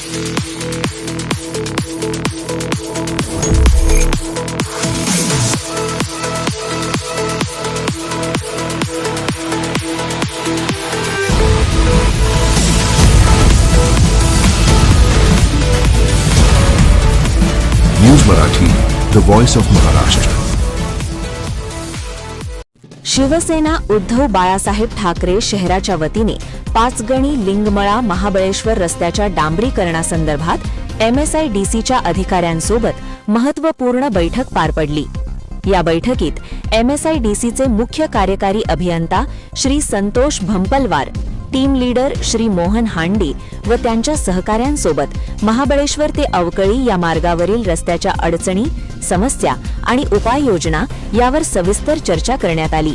News Marathi, the voice of Maharashtra. Shiv Sena Uddhav Balasaheb Thackeray शहराच्या वतीने पाचगणी लिंगमळा महाबळेश्वर रस्त्याच्या डांबरीकरणासंदर्भात MSIDCच्या अधिकाऱ्यांसोबत महत्त्वपूर्ण बैठक पार पडली. या बैठकीत MSIDCचे मुख्य कार्यकारी अभियंता श्री संतोष भंपलवार, टीम लीडर श्री मोहन हांडी व त्यांच्या सहकाऱ्यांसोबत महाबळेश्वर ते अवकळी या मार्गावरील रस्त्याच्या अडचणी, समस्या आणि उपाययोजना यावर सविस्तर चर्चा करण्यात आली.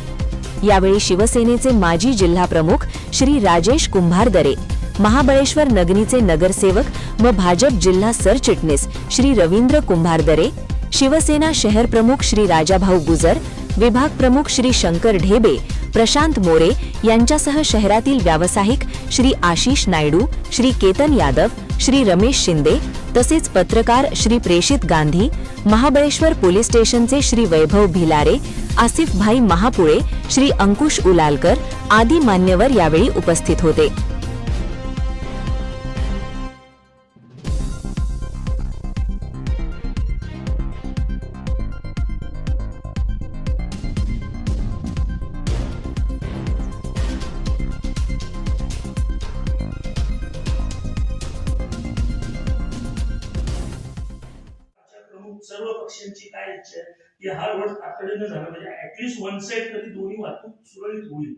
यावेळी शिवसेनेचे माजी जिल्हाप्रमुख श्री राजेश कुंभारदरे, महाबळेश्वर नगरीचे नगरसेवक व भाजप जिल्हा सरचिटणीस श्री रवींद्र कुंभारदरे, शिवसेना शहर प्रमुख श्री राजाभाऊ गुजर, विभाग प्रमुख श्री शंकर ढेबे, प्रशांत मोरे यांच्यासह शहरातील व्यावसायिक श्री आशिष नायडू, श्री केतन यादव, श्री रमेश शिंदे तसेच पत्रकार श्री प्रेषित गांधी, महाबळेश्वर पोलीस स्टेशनचे श्री वैभव भिलारे, आसिफ भाई महापुळे, श्री अंकुश उलालकर आदी मान्यवर यावेळी उपस्थित होते. सर्व पक्षांची काय इच्छा आहे की हा रोड तातडीने झाला म्हणजे ऍटलीस्ट वन साइड तरी दोन्ही वाहतूक सुरळीत होईल.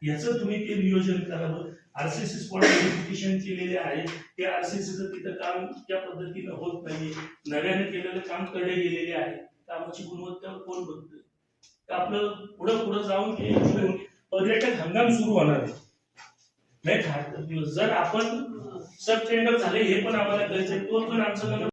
याचं तुम्ही ते नियोजन करावं. RCC स्पॉट व्हेरिफिकेशन केलेले आहे, ते RCCचं तिथं काम त्या पद्धतीनं होत नाहीये. नव्याने केलेलं काम कडे गेलेले आहे. कामाची गुणवत्ता कोण बघतोय? तर आपलं पुढे जाऊन हे पर्यटक हंगाम सुरू होणार आहे. नाही जर आपण सब टेंडर झाले हे पण आम्हाला कळायचं, तो पण आमचं